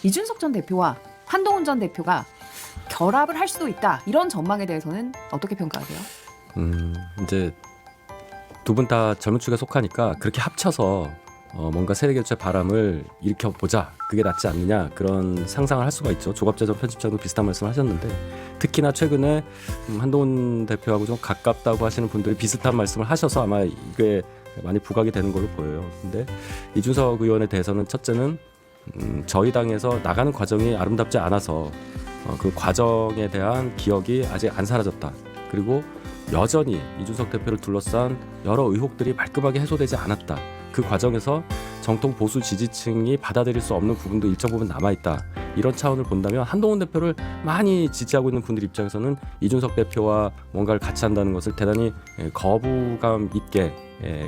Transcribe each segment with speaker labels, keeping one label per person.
Speaker 1: 이준석 전 대표와 한동훈 전 대표가 결합을 할 수도 있다. 이런 전망에 대해서는 어떻게 평가하세요?
Speaker 2: 이제 두 분 다 젊은 축에 속하니까 그렇게 합쳐서 뭔가 세대교체 바람을 일으켜보자, 그게 낫지 않느냐, 그런 상상을 할 수가 있죠. 조갑재정 편집장도 비슷한 말씀을 하셨는데, 특히나 최근에 한동훈 대표하고 좀 가깝다고 하시는 분들이 비슷한 말씀을 하셔서 아마 이게 많이 부각이 되는 걸로 보여요. 근데 이준석 의원에 대해서는 첫째는 저희 당에서 나가는 과정이 아름답지 않아서 그 과정에 대한 기억이 아직 안 사라졌다. 그리고 여전히 이준석 대표를 둘러싼 여러 의혹들이 말끔하게 해소되지 않았다. 그 과정에서 정통 보수 지지층이 받아들일 수 없는 부분도 일정 부분 남아있다. 이런 차원을 본다면 한동훈 대표를 많이 지지하고 있는 분들 입장에서는 이준석 대표와 뭔가를 같이 한다는 것을 대단히 거부감 있게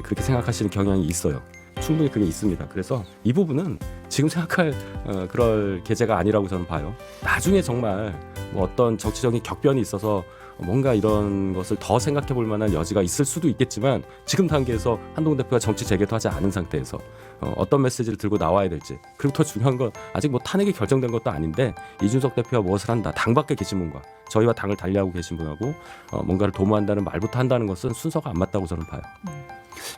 Speaker 2: 그렇게 생각하시는 경향이 있어요. 충분히 그게 있습니다. 그래서 이 부분은 지금 생각할 그럴 계제가 아니라고 저는 봐요. 나중에 정말 뭐 어떤 정치적인 격변이 있어서 뭔가 이런 것을 더 생각해 볼 만한 여지가 있을 수도 있겠지만, 지금 단계에서 한동훈 대표가 정치 재개도 하지 않은 상태에서 어떤 메시지를 들고 나와야 될지, 그리고 더 중요한 건 아직 뭐 탄핵이 결정된 것도 아닌데 이준석 대표가 무엇을 한다, 당 밖에 계신 분과 저희와 당을 달리하고 계신 분하고 뭔가를 도모한다는 말부터 한다는 것은 순서가 안 맞다고 저는 봐요.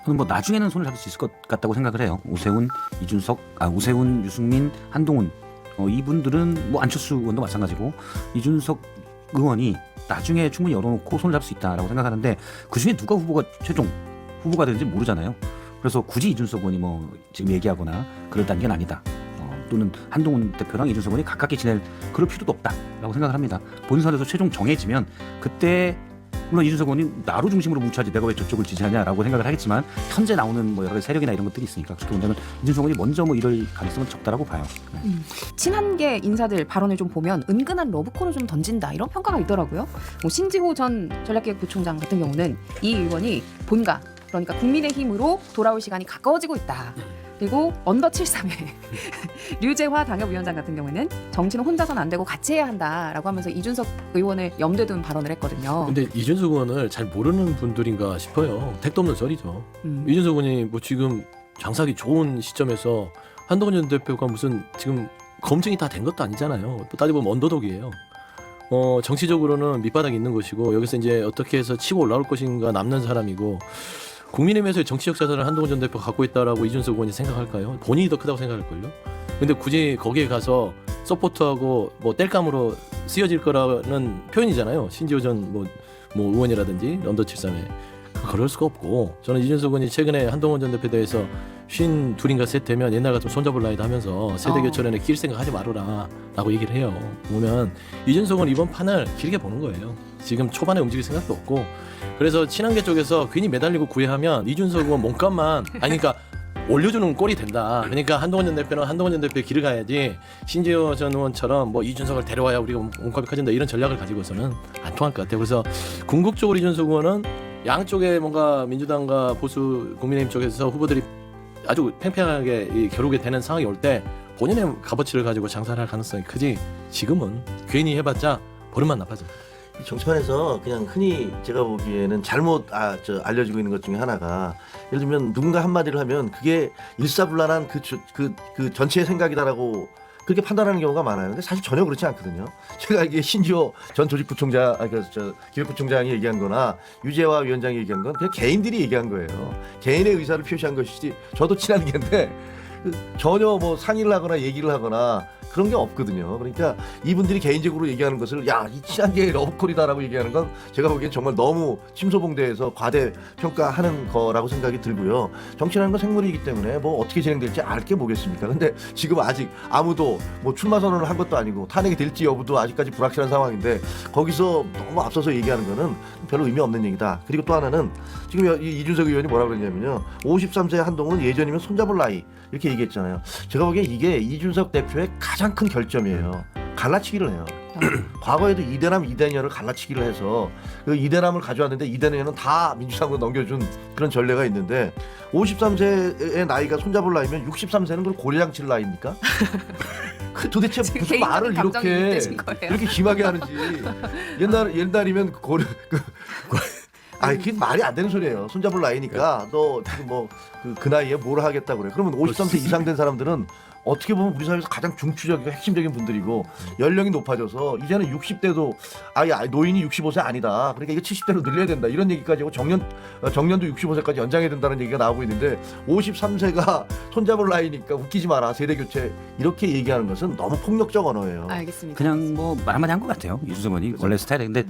Speaker 3: 저는 뭐 나중에는 손을 잡을 수 있을 것 같다고 생각을 해요. 우세훈, 우세훈, 유승민, 한동훈 이분들은 뭐 안철수 의원도 마찬가지고 이준석 의원이 나중에 충분히 열어놓고 손을 잡을 수 있다라고 생각하는데, 그중에 누가 후보가 최종 후보가 되는지 모르잖아요. 그래서 굳이 이준석 의원이 뭐 지금 얘기하거나 그럴 단계는 아니다. 또는 한동훈 대표랑 이준석 의원이 가깝게 지낼 그럴 필요도 없다라고 생각을 합니다. 본선에서 최종 정해지면 그때 물론 이준석 의원이 나로 중심으로 뭉쳐야지 내가 왜 저쪽을 지지하냐라고 생각을 하겠지만, 현재 나오는 뭐 여러 가지 세력이나 이런 것들이 있으니까 그렇게 본다면 이준석 의원이 먼저 뭐 이럴 가능성은 적다라고 봐요. 네.
Speaker 1: 친한계 인사들 발언을 좀 보면 은근한 러브콜을 좀 던진다, 이런 평가가 있더라고요. 뭐 신지호 전 전략기획부총장 같은 경우는 이 의원이 본가, 그러니까 국민의힘으로 돌아올 시간이 가까워지고 있다. 그리고 언더 73의 류재화 당협위원장 같은 경우는 정치는 혼자서는 안 되고 같이 해야 한다라고 하면서 이준석 의원을 염두에 둔 발언을 했거든요.
Speaker 4: 근데 이준석 의원을 잘 모르는 분들인가 싶어요. 택도 없는 소리죠. 이준석 의원이 뭐 지금 장사하기 좋은 시점에서 한동훈 전 대표가 무슨 지금 검증이 다 된 것도 아니잖아요. 또 따져보면 언더독이에요. 정치적으로는 밑바닥이 있는 것이고, 여기서 이제 어떻게 해서 치고 올라올 것인가 남는 사람이고, 국민의힘에서의 정치적 자산을 한동훈 전 대표가 갖고 있다라고 이준석 의원이 생각할까요? 본인이 더 크다고 생각할걸요? 근데 굳이 거기에 가서 서포트하고 뭐 땔감으로 쓰여질 거라는 표현이잖아요. 신지호 전 뭐 의원이라든지 언더 73에 그럴 수가 없고, 저는 이준석 의원이 최근에 한동훈 전 대표에 대해서 52인가 셋 되면 옛날 같으면 손잡을 나이다 하면서 세대교체론에 낄 생각 하지 말아라 라고 얘기를 해요. 보면 이준석 의원 이번 판을 길게 보는 거예요. 지금 초반에 움직일 생각도 없고, 그래서 친한계 쪽에서 괜히 매달리고 구애하면 이준석 의원 몸값만 그러니까 올려주는 꼴이 된다. 그러니까 한동훈 전 대표는 한동훈 전 대표의 길을 가야지, 신지호 전 의원처럼 뭐 이준석을 데려와야 우리가 몸값이 커진다 이런 전략을 가지고서는 안 통할 것 같아요. 그래서 궁극적으로 이준석 의원은 양쪽에 뭔가 민주당과 보수 국민의힘 쪽에서 후보들이 아주 팽팽하게 이 겨루게 되는 상황이 올 때 본인의 값어치를 가지고 장사를 할 가능성이 크지, 지금은 괜히 해봤자 버릇만 나빠집니다.
Speaker 5: 정치판에서 그냥 흔히 제가 보기에는 잘못 알려지고 있는 것 중에 하나가, 예를 들면 누군가 한마디를 하면 그게 일사불란한 그 전체의 생각이다라고 그렇게 판단하는 경우가 많아요. 근데 사실 전혀 그렇지 않거든요. 제가 이게 신지호 전 조직부총장, 기획부총장이 얘기한 거나 유재화 위원장이 얘기한 건 그냥 개인들이 얘기한 거예요. 개인의 의사를 표시한 것이지, 저도 친한 게인데 전혀 뭐 상의를 하거나 얘기를 하거나 그런 게 없거든요. 그러니까 이분들이 개인적으로 얘기하는 것을 이 친한계 러브콜이다라고 얘기하는 건 제가 보기엔 정말 너무 침소봉대해서 과대평가하는 거라고 생각이 들고요. 정치라는 건 생물이기 때문에 뭐 어떻게 진행될지 알게 뭐겠습니까. 근데 지금 아직 아무도 뭐 출마 선언을 한 것도 아니고 탄핵이 될지 여부도 아직까지 불확실한 상황인데, 거기서 너무 앞서서 얘기하는 거는 별로 의미 없는 얘기다. 그리고 또 하나는 지금 이준석 의원이 뭐라고 그랬냐면요, 53세 한동훈은 예전이면 손잡을 나이 이렇게 얘기했잖아요. 제가 보기엔 이게 이준석 대표의 가장 큰 결점이에요. 갈라치기를 해요. 과거에도 이대남 이대녀를 갈라치기를 해서 그 이대남을 가져왔는데 이대녀는 다 민주당으로 넘겨준 그런 전례가 있는데, 53세의 나이가 손잡을 나이면 63세는 그걸 고려장칠 나이입니까? 그 도대체 무슨 말을 이렇게 심하게 하는지. 옛날이면 그게 말이 안 되는 소리예요. 손잡을 나이니까 너 지금 뭐 그 나이에 뭘 하겠다 그래. 그러면 53세 이상 된 사람들은 어떻게 보면 우리 사회에서 가장 중추적이고 핵심적인 분들이고 연령이 높아져서 이제는 60대도 아예 노인이 65세 아니다. 그러니까 이거 70대로 늘려야 된다. 이런 얘기까지 하고 정년도 65세까지 연장해야 된다는 얘기가 나오고 있는데 53세가 손잡을 나이니까 웃기지 마라. 세대 교체 이렇게 얘기하는 것은 너무 폭력적 언어예요.
Speaker 1: 알겠습니다.
Speaker 3: 그냥 뭐 말 한마디 한 것 같아요. 이준석 의원이 원래 스타일이. 근데